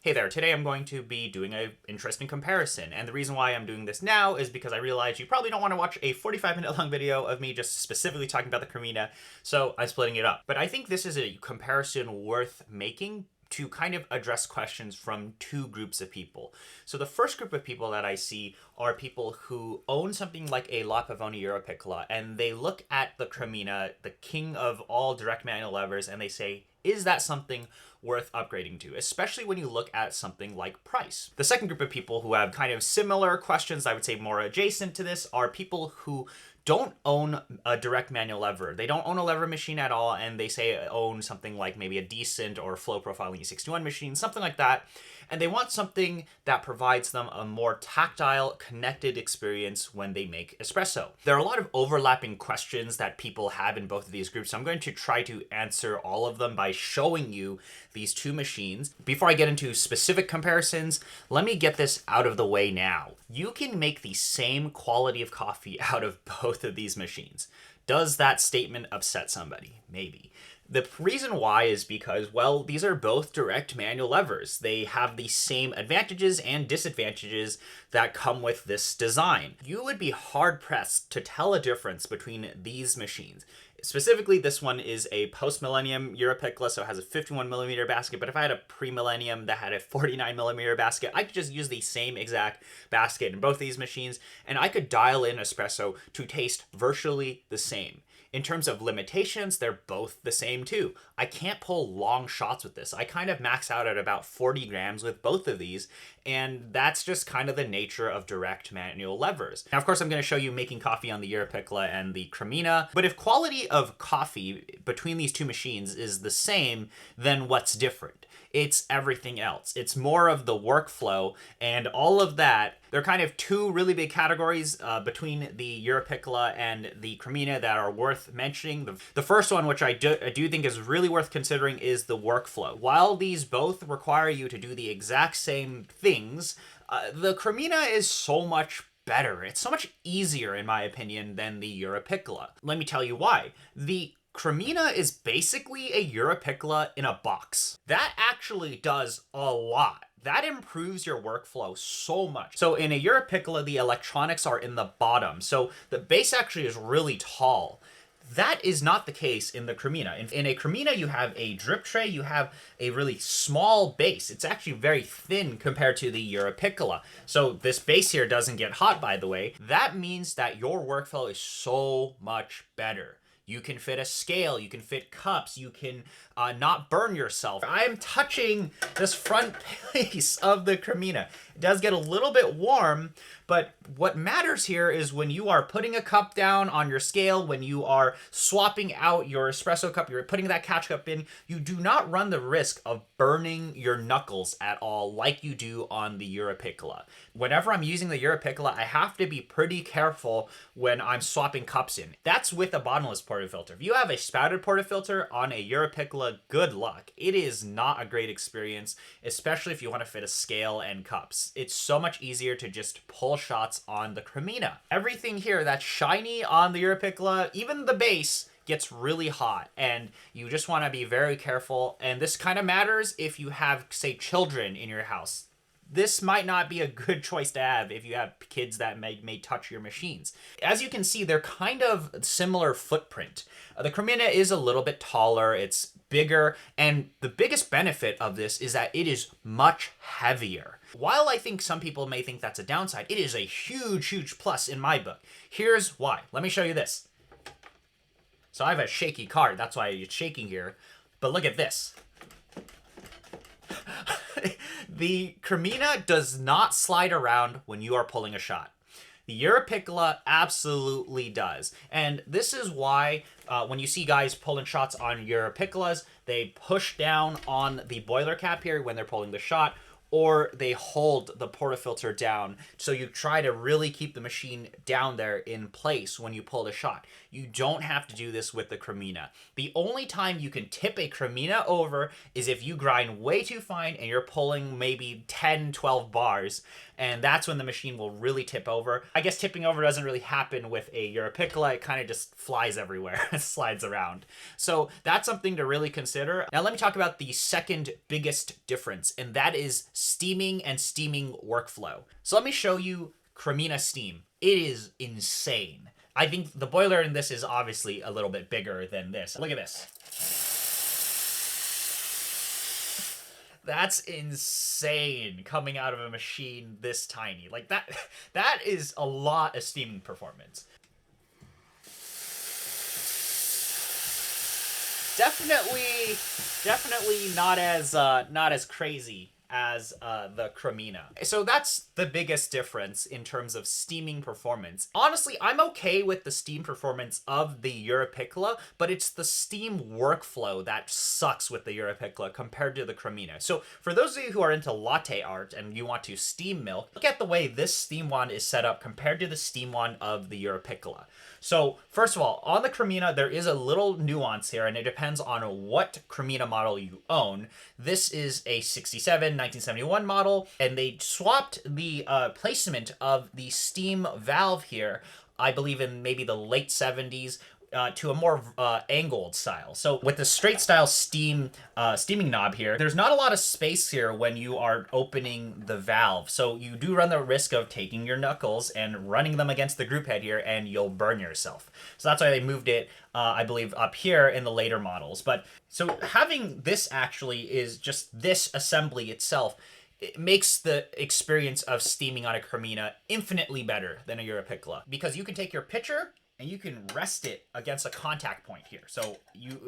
Hey there, today I'm going to be doing an interesting comparison, and the reason why I'm doing this now is because I realize you probably don't want to watch a 45-minute long video of me just specifically talking about the Cremina, so I'm splitting it up. But I think this is a comparison worth making to kind of address questions from two groups of people. So the first group of people that I see are people who own something like a La Pavoni Europiccola, and they look at the Cremina, the king of all direct manual levers, and they say, is that something worth upgrading to, especially when you look at something like price? The second group of people who have kind of similar questions, I would say more adjacent to this, are people who don't own a direct manual lever. They don't own a lever machine at all, and they say own something like maybe a decent or flow profiling E61 machine, something like that, and they want something that provides them a more tactile, connected experience when they make espresso. There are a lot of overlapping questions that people have in both of these groups, so I'm going to try to answer all of them by showing you these two machines. Before I get into specific comparisons, let me get this out of the way now. You can make the same quality of coffee out of both of these machines. Does that statement upset somebody? Maybe. The reason why is because, well, these are both direct manual levers. They have the same advantages and disadvantages that come with this design. You would be hard-pressed to tell a difference between these machines. Specifically, this one is a post-millennium Europiccola, so it has a 51mm basket, but if I had a pre-millennium that had a 49mm basket, I could just use the same exact basket in both these machines, and I could dial in espresso to taste virtually the same. In terms of limitations, they're both the same too. I can't pull long shots with this. I kind of max out at about 40 grams with both of these, and that's just kind of the nature of direct manual levers. Now, of course, I'm going to show you making coffee on the Europiccola and the Cremina, but if quality of coffee between these two machines is the same, then what's different? It's everything else. It's more of the workflow and all of that. There are kind of two really big categories between the Europiccola and the Cremina that are worth mentioning. The first one, which I do think is really worth considering, is the workflow. While these both require you to do the exact same things, the Cremina is so much better. It's so much easier, in my opinion, than the Europiccola. Let me tell you why. The Cremina is basically a Europiccola in a box. That actually does a lot. That improves your workflow so much. So in a Europiccola, the electronics are in the bottom. So the base actually is really tall. That is not the case in the Cremina. In a Cremina, you have a drip tray, you have a really small base. It's actually very thin compared to the Europiccola. So this base here doesn't get hot, by the way. That means that your workflow is so much better. You can fit a scale, you can fit cups, you can not burn yourself. I am touching this front face of the Cremina. It does get a little bit warm, but what matters here is when you are putting a cup down on your scale, when you are swapping out your espresso cup, you're putting that catch cup in, you do not run the risk of burning your knuckles at all like you do on the Europiccola. Whenever I'm using the Europiccola, I have to be pretty careful when I'm swapping cups in. That's with a bottomless portafilter. If you have a spouted portafilter on a Europiccola, good luck. It is not a great experience, especially if you want to fit a scale and cups. It's so much easier to just pull shots on the Cremina. Everything here that's shiny on the Europiccola, even the base, gets really hot, and you just want to be very careful. And this kind of matters if you have, say, children in your house. This might not be a good choice to have if you have kids that may touch your machines. As you can see, they're kind of similar footprint. The Cremina is a little bit taller, it's bigger, and the biggest benefit of this is that it is much heavier. While I think some people may think that's a downside, it is a huge, huge plus in my book. Here's why. Let me show you this. So I have a shaky card, that's why it's shaking here, but look at this. The Cremina does not slide around when you are pulling a shot. The Europiccola absolutely does. And this is why when you see guys pulling shots on Europiccolas, they push down on the boiler cap here when they're pulling the shot, or they hold the portafilter down. So you try to really keep the machine down there in place when you pull the shot. You don't have to do this with the Cremina. The only time you can tip a Cremina over is if you grind way too fine and you're pulling maybe 10, 12 bars, and that's when the machine will really tip over. I guess tipping over doesn't really happen with a Europiccola. It kind of just flies everywhere, slides around. So that's something to really consider. Now let me talk about the second biggest difference, and that is steaming and steaming workflow. So let me show you Cremina steam. It is insane. I think the boiler in this is obviously a little bit bigger than this. Look at this. That's insane coming out of a machine this tiny. Like that is a lot of steaming performance. Definitely not as crazy as the Cremina. So that's the biggest difference in terms of steaming performance. Honestly, I'm okay with the steam performance of the Europiccola, but it's the steam workflow that sucks with the Europiccola compared to the Cremina. So for those of you who are into latte art and you want to steam milk, look at the way this steam wand is set up compared to the steam wand of the Europiccola. So first of all, on the Cremina, there is a little nuance here, and it depends on what Cremina model you own. This is a 67 1971 model, and they swapped the placement of the steam valve here, I believe in maybe the late 70s, to a more angled style. So with the straight style steaming knob here, there's not a lot of space here when you are opening the valve. So you do run the risk of taking your knuckles and running them against the group head here, and you'll burn yourself. So that's why they moved it, I believe, up here in the later models. But so having this actually is just this assembly itself. It makes the experience of steaming on a Cremina infinitely better than a Europiccola, because you can take your pitcher and you can rest it against a contact point here. So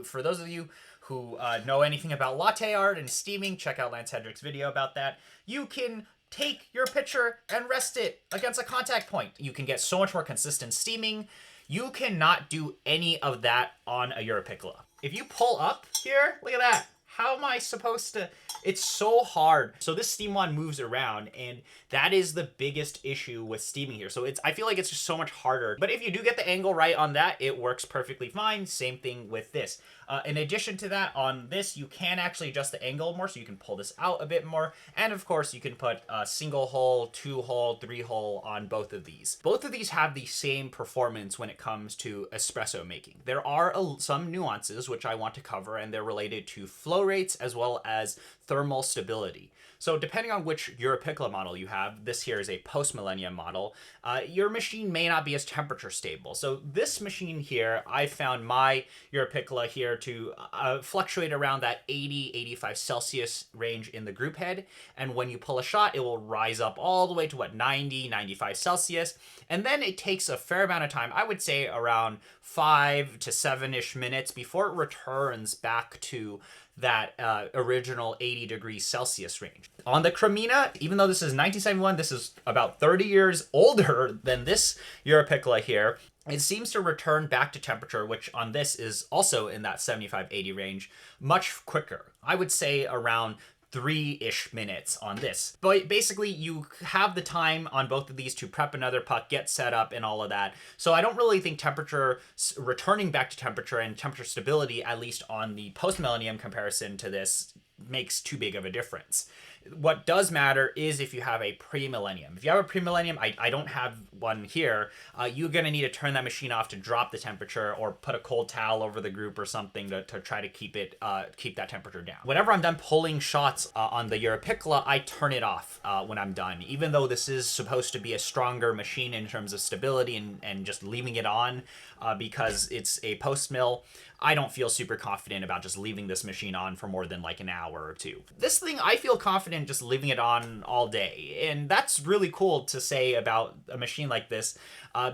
for those of you who know anything about latte art and steaming, check out Lance Hendrick's video about that. You can take your pitcher and rest it against a contact point. You can get so much more consistent steaming. You cannot do any of that on a Europiccola. If you pull up here, look at that. How am I supposed to? It's so hard. So this steam wand moves around, and that is the biggest issue with steaming here. So I feel like it's just so much harder. But if you do get the angle right on that, it works perfectly fine. Same thing with this. In addition to that, on this, you can actually adjust the angle more, so you can pull this out a bit more. And of course, you can put a single hole, 2-hole, 3-hole on both of these. Both of these have the same performance when it comes to espresso making. There are some nuances which I want to cover, and they're related to flow rates as well as thermal stability. So depending on which Europiccola model you have, this here is a post-millennium model, your machine may not be as temperature stable. So this machine here, I found my Europiccola here to fluctuate around that 80-85 Celsius range in the group head. And when you pull a shot, it will rise up all the way to 90-95 Celsius. And then it takes a fair amount of time, I would say around 5 to 7-ish minutes before it returns back to that original 80 degrees Celsius range. On the Cremina, even though this is 1971, this is about 30 years older than this Europiccola here, it seems to return back to temperature, which on this is also in that 75-80 range, much quicker. I would say around 3-ish minutes on this. But basically, you have the time on both of these to prep another puck, get set up, and all of that. So I don't really think temperature, returning back to temperature and temperature stability, at least on the post-millennium comparison to this, makes too big of a difference. What does matter is if you have a pre-millennium. If you have a pre-millennium, I don't have one here, you're going to need to turn that machine off to drop the temperature, or put a cold towel over the group or something to try to keep that temperature down. Whenever I'm done pulling shots on the Europiccola, I turn it off when I'm done. Even though this is supposed to be a stronger machine in terms of stability and just leaving it on because it's a post-mill, I don't feel super confident about just leaving this machine on for more than like an hour or two. This thing, I feel confident just leaving it on all day. And that's really cool to say about a machine like this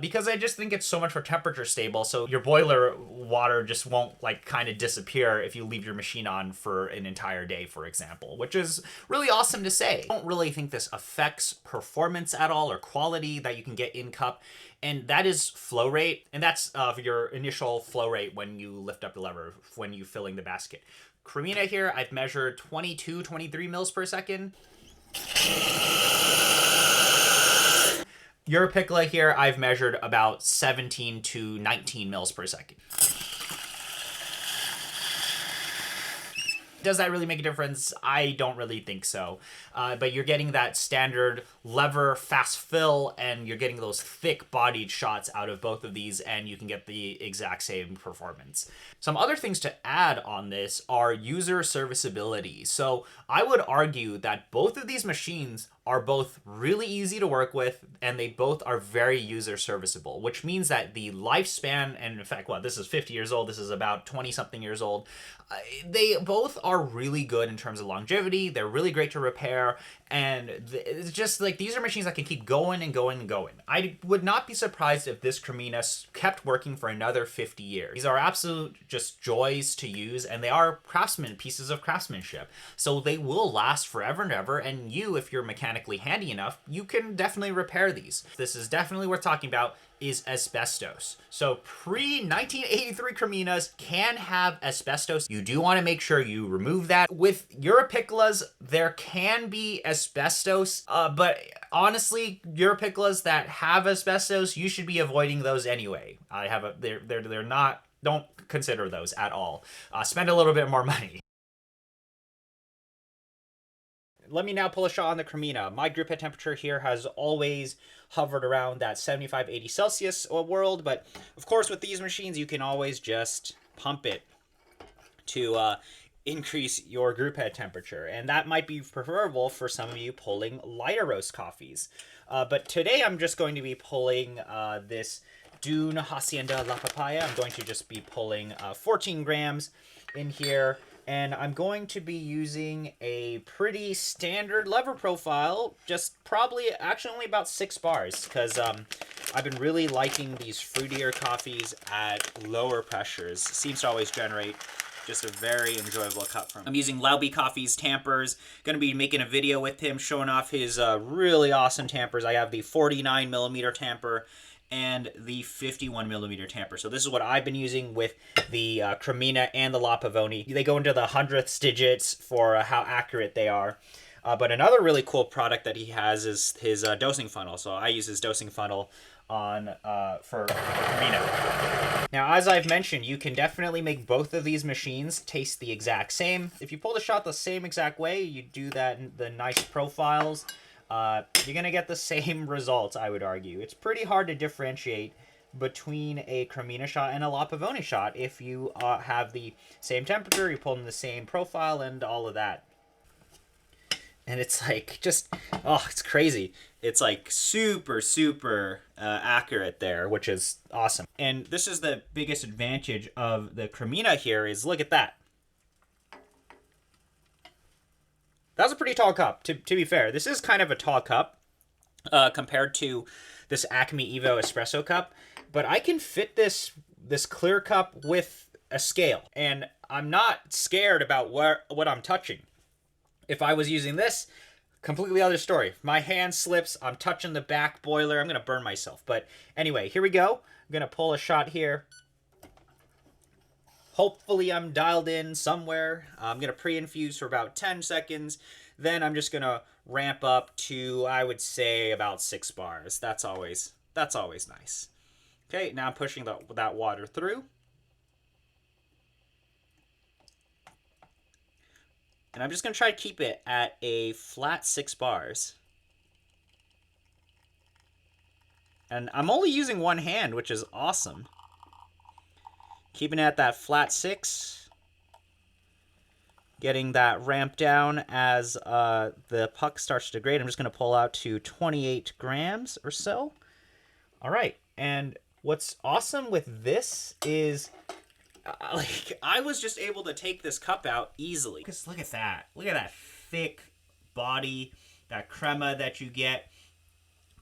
because I just think it's so much more temperature stable. So your boiler water just won't like kind of disappear if you leave your machine on for an entire day, for example, which is really awesome to say. I don't really think this affects performance at all or quality that you can get in cup. And that is flow rate, and that's your initial flow rate when you lift up the lever, when you're filling the basket. Cremina here, I've measured 22, 23 mils per second. Europiccola here, I've measured about 17 to 19 mils per second. Does that really make a difference? I don't really think so. But you're getting that standard lever fast fill, and you're getting those thick bodied shots out of both of these, and you can get the exact same performance. Some other things to add on this are user serviceability. So I would argue that both of these machines are both really easy to work with, and they both are very user serviceable, which means that the lifespan, and in fact, this is 50 years old, this is about 20 something years old, they both are really good in terms of longevity. They're really great to repair, and it's just like, these are machines that can keep going and going and going. I would not be surprised if this Cremina kept working for another 50 years. These are absolute just joys to use, and they are pieces of craftsmanship. So they will last forever and ever, and you, if you're mechanically handy enough, you can definitely repair these. This is definitely worth talking about is asbestos. So pre-1983 Creminas can have asbestos. You do want to make sure you remove that. With Europiccolas, there can be asbestos, but honestly, Europiccolas that have asbestos, you should be avoiding those anyway. They're not, don't consider those at all. Spend a little bit more money. Let me now pull a shot on the Cremina. My group head temperature here has always hovered around that 75-80 Celsius world, but of course with these machines you can always just pump it to increase your group head temperature, and that might be preferable for some of you pulling lighter roast coffees. But today I'm just going to be pulling this Dune Hacienda La Papaya. I'm going to just be pulling 14 grams in here. And I'm going to be using a pretty standard lever profile, just probably actually only about 6 bars, because I've been really liking these fruitier coffees at lower pressures. Seems to always generate just a very enjoyable cup from him. I'm using Laube Coffee's tampers. Going to be making a video with him showing off his really awesome tampers. I have the 49mm tamper and the 51mm tamper. So this is what I've been using with the Cremina and the La Pavoni. They go into the hundredths digits for how accurate they are. But another really cool product that he has is his dosing funnel. So I use his dosing funnel on for Cremina. Now, as I've mentioned, you can definitely make both of these machines taste the exact same. If you pull the shot the same exact way, you do that in the nice profiles, you're going to get the same results, I would argue. It's pretty hard to differentiate between a Cremina shot and a La Pavoni shot if you have the same temperature, you're pulling the same profile, and all of that. And it's like, just, oh, it's crazy. It's like super, super accurate there, which is awesome. And this is the biggest advantage of the Cremina here is, look at that. That's a pretty tall cup, to be fair. This is kind of a tall cup compared to this Acme Evo espresso cup, but I can fit this clear cup with a scale, and I'm not scared about what I'm touching. If I was using this, completely other story. If my hand slips, I'm touching the back boiler, I'm going to burn myself. But anyway, here we go. I'm going to pull a shot here. Hopefully I'm dialed in somewhere. I'm going to pre-infuse for about 10 seconds. Then I'm just going to ramp up to, I would say, about 6 bars. That's always nice. Okay, now I'm pushing that water through. And I'm just going to try to keep it at a flat 6 bars. And I'm only using one hand, which is awesome. Keeping it at that flat 6. Getting that ramp down as the puck starts to degrade. I'm just going to pull out to 28 grams or so. All right. And what's awesome with this is, like, I was just able to take this cup out easily. Because look at that. Look at that thick body, that crema that you get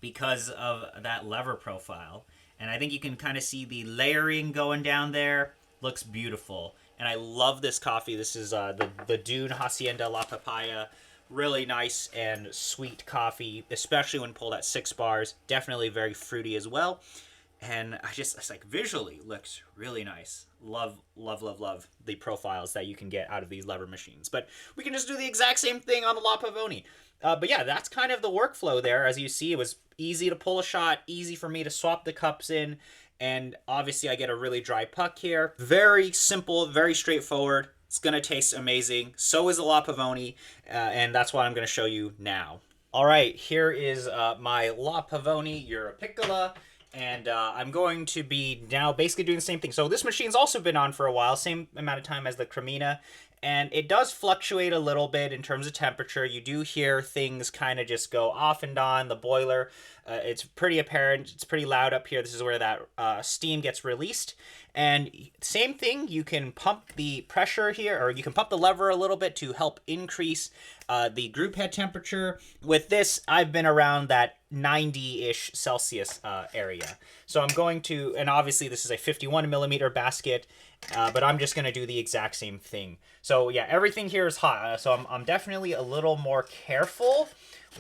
because of that lever profile. And I think you can kind of see the layering going down there. Looks beautiful. And I love this coffee. This is the Dune Hacienda La Papaya. Really nice and sweet coffee, especially when pulled at 6 bars. Definitely very fruity as well. And it's like, visually looks really nice. Love, love, love, love the profiles that you can get out of these lever machines. But we can just do the exact same thing on the La Pavoni. But yeah, that's kind of the workflow there. As you see, it was easy to pull a shot, easy for me to swap the cups in. And obviously I get a really dry puck here. Very simple, very straightforward. It's going to taste amazing. So is the La Pavoni, and that's what I'm going to show you now. All right, here is my La Pavoni Europiccola, and I'm going to be now basically doing the same thing. So this machine's also been on for a while, same amount of time as the Cremina, and it does fluctuate a little bit in terms of temperature. You do hear things kind of just go off and on. The boiler, it's pretty apparent. It's pretty loud up here. This is where that steam gets released. And same thing, you can pump the pressure here, or you can pump the lever a little bit to help increase the group head temperature. With this, I've been around that 90-ish Celsius area. So I'm going to, and obviously this is a 51 millimeter basket, but I'm just going to do the exact same thing. So yeah, everything here is hot. So I'm definitely a little more careful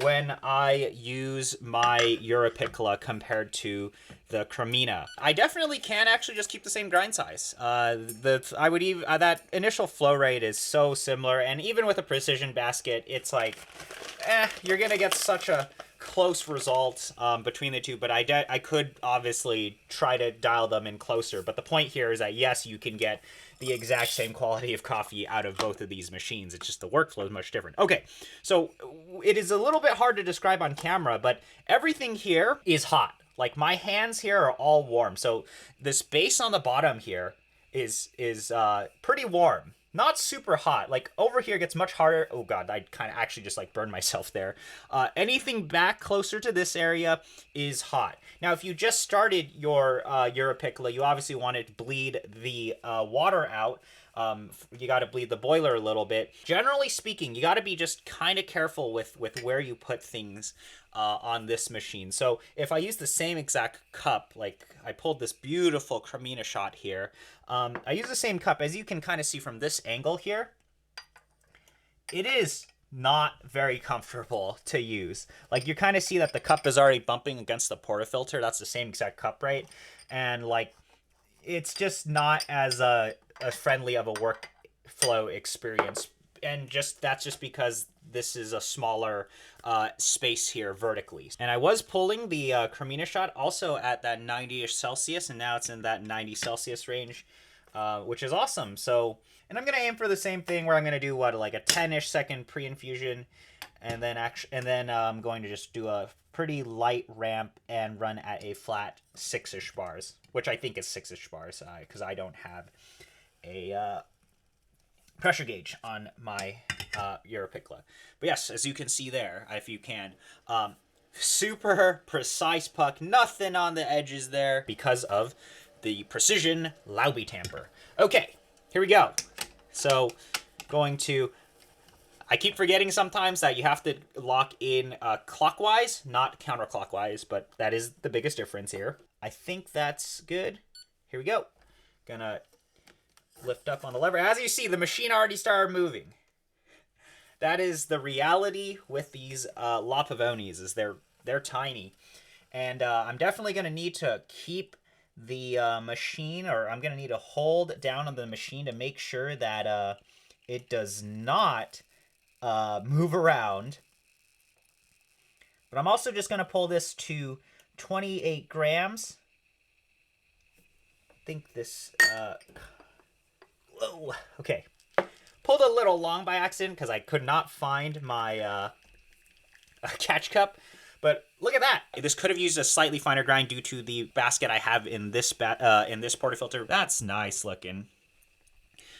when I use my Europiccola compared to the Cremina. I definitely can actually just keep the same grind size. I would even that initial flow rate is so similar, and even with a precision basket, it's like, you're gonna get such a close result between the two. But I could obviously try to dial them in closer. But the point here is that yes, you can get the exact same quality of coffee out of both of these machines. It's just the workflow is much different. Okay, so it is a little bit hard to describe on camera, but everything here is hot. Like my hands here are all warm. So the space on the bottom here is pretty warm. Not super hot. Like over here gets much harder. Oh god, I kind of actually just like burned myself there. Anything back closer to this area is hot. Now, if you just started your Europiccola, you obviously want to bleed the water out. You got to bleed the boiler a little bit. Generally speaking, you got to be just kind of careful with where you put things on this machine. So if I use the same exact cup, like I pulled this beautiful Cremina shot here, I use the same cup. As you can kind of see from this angle here, it is not very comfortable to use. Like you kind of see that the cup is already bumping against the portafilter. That's the same exact cup, right? And like, it's just not as friendly of a workflow experience. And that's just because this is a smaller space here vertically. And I was pulling the Cremina shot also at that 90-ish Celsius, and now it's in that 90 Celsius range, which is awesome. So, and I'm gonna aim for the same thing where I'm gonna do like a 10-ish second pre-infusion, and then I'm going to just do a pretty light ramp and run at a flat 6-ish bars, which I think is 6-ish bars because I don't have a pressure gauge on my Europiccola. But yes, as you can see there, if you can, super precise puck, nothing on the edges there because of the precision Lauby tamper. Okay, here we go. So I keep forgetting sometimes that you have to lock in clockwise, not counterclockwise, but that is the biggest difference here. I think that's good. Here we go. Gonna lift up on the lever. As you see, the machine already started moving. That is the reality with these La Pavonis, is they're tiny. And I'm definitely going to need to keep the machine, or I'm going to need to hold down on the machine to make sure that it does not move around. But I'm also just going to pull this to 28 grams. I think this... whoa, okay. Pulled a little long by accident because I could not find my catch cup. But look at that. This could have used a slightly finer grind due to the basket I have in this portafilter. That's nice looking.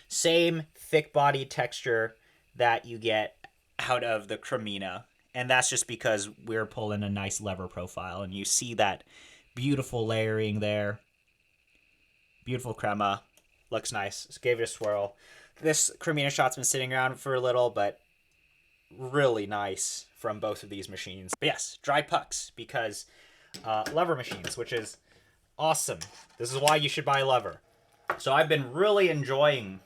Same thick body texture that you get out of the Cremina. And that's just because we're pulling a nice lever profile. And you see that beautiful layering there. Beautiful crema. Looks nice. Just gave it a swirl. This Cremina shot's been sitting around for a little, but really nice from both of these machines. But yes, dry pucks, because lever machines, which is awesome. This is why you should buy a lever. So I've been really enjoying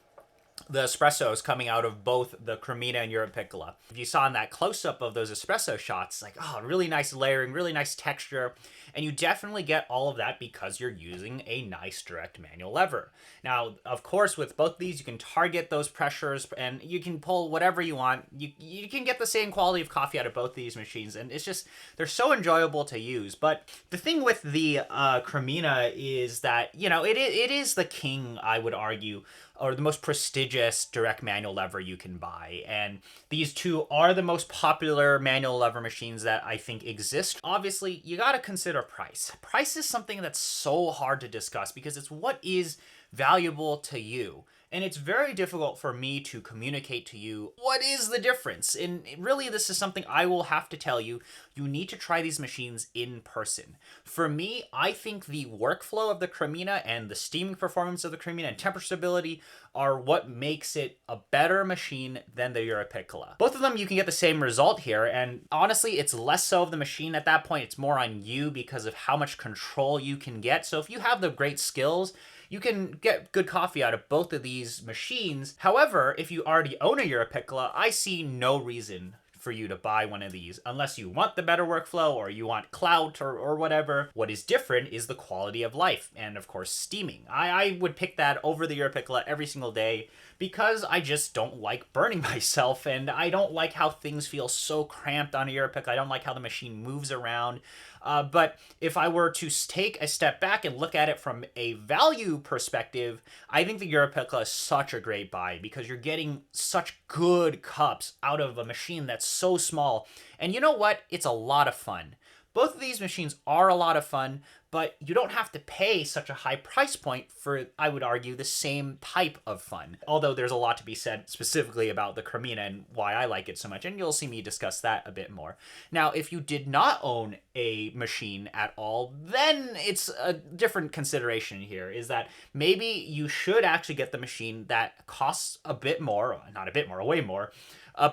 the espressos coming out of both the Cremina and Europiccola. If you saw in that close-up of those espresso shots, like, oh, really nice layering, really nice texture, and you definitely get all of that because you're using a nice direct manual lever. Now, of course, with both these, you can target those pressures, and you can pull whatever you want. You can get the same quality of coffee out of both these machines, and it's just, they're so enjoyable to use. But the thing with the Cremina is that, you know, it is the king, I would argue, or the most prestigious direct manual lever you can buy. And these two are the most popular manual lever machines that I think exist. Obviously, you got to consider price. Price is something that's so hard to discuss because it's what is valuable to you. And it's very difficult for me to communicate to you what is the difference. And really, this is something I will have to tell you. You need to try these machines in person. For me, I think the workflow of the Cremina and the steaming performance of the Cremina and temperature stability are what makes it a better machine than the Europiccola. Both of them, you can get the same result here. And honestly, it's less so of the machine at that point. It's more on you because of how much control you can get. So if you have the great skills, you can get good coffee out of both of these machines. However, if you already own a Europiccola, I see no reason for you to buy one of these unless you want the better workflow or you want clout or whatever. What is different is the quality of life and, of course, steaming. I would pick that over the Europiccola every single day because I just don't like burning myself, and I don't like how things feel so cramped on a Europiccola. I don't like how the machine moves around. But if I were to take a step back and look at it from a value perspective, I think the Europiccola is such a great buy because you're getting such good cups out of a machine that's so small. And you know what? It's a lot of fun. Both of these machines are a lot of fun, but you don't have to pay such a high price point for, I would argue, the same type of fun. Although there's a lot to be said specifically about the Cremina and why I like it so much, and you'll see me discuss that a bit more. Now, if you did not own a machine at all, then it's a different consideration here, is that maybe you should actually get the machine that costs a bit more, not a bit more, way more,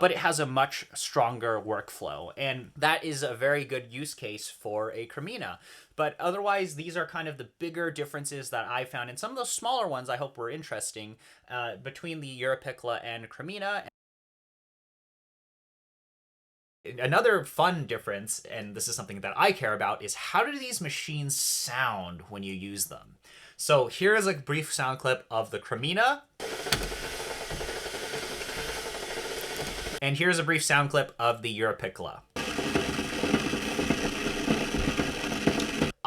but it has a much stronger workflow, and that is a very good use case for a Cremina. But otherwise, these are kind of the bigger differences that I found, and some of those smaller ones I hope were interesting between the Europiccola and Cremina. Another fun difference, and this is something that I care about, is how do these machines sound when you use them? So here is a brief sound clip of the Cremina. And here's a brief sound clip of the Europiccola.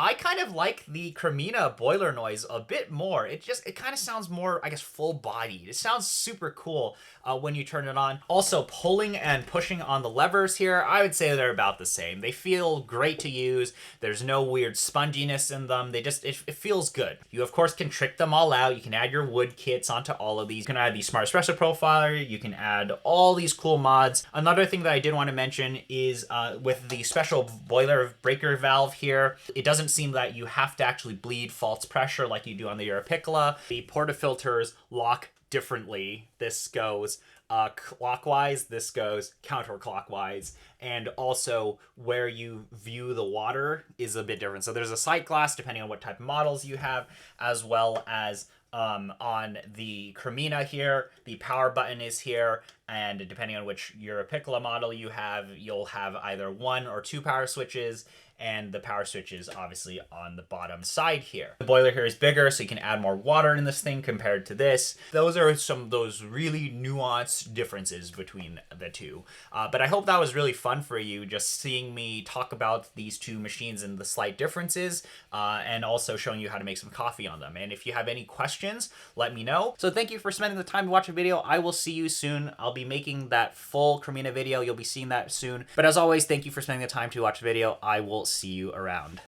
I kind of like the Cremina boiler noise a bit more. It kind of sounds more, I guess, full-bodied. It sounds super cool when you turn it on. Also, pulling and pushing on the levers here, I would say they're about the same. They feel great to use. There's no weird sponginess in them. It feels good. You, of course, can trick them all out. You can add your wood kits onto all of these. You can add the Smart Espresso Profiler. You can add all these cool mods. Another thing that I did want to mention is with the special boiler breaker valve here, it doesn't seem that you have to actually bleed false pressure like you do on the Europiccola. The portafilters lock differently. This goes clockwise, this goes counterclockwise, and also where you view the water is a bit different. So there's a sight glass depending on what type of models you have, as well as on the Cremina here, the power button is here, and depending on which Europiccola model you have, you'll have either 1 or 2 power switches, and the power switch is obviously on the bottom side here. The boiler here is bigger, so you can add more water in this thing compared to this. Those are some of those really nuanced differences between the two. But I hope that was really fun for you, just seeing me talk about these two machines and the slight differences, and also showing you how to make some coffee on them. And if you have any questions, let me know. So thank you for spending the time to watch the video. I will see you soon. I'll be making that full Cremina video. You'll be seeing that soon. But as always, thank you for spending the time to watch the video. I will see you around.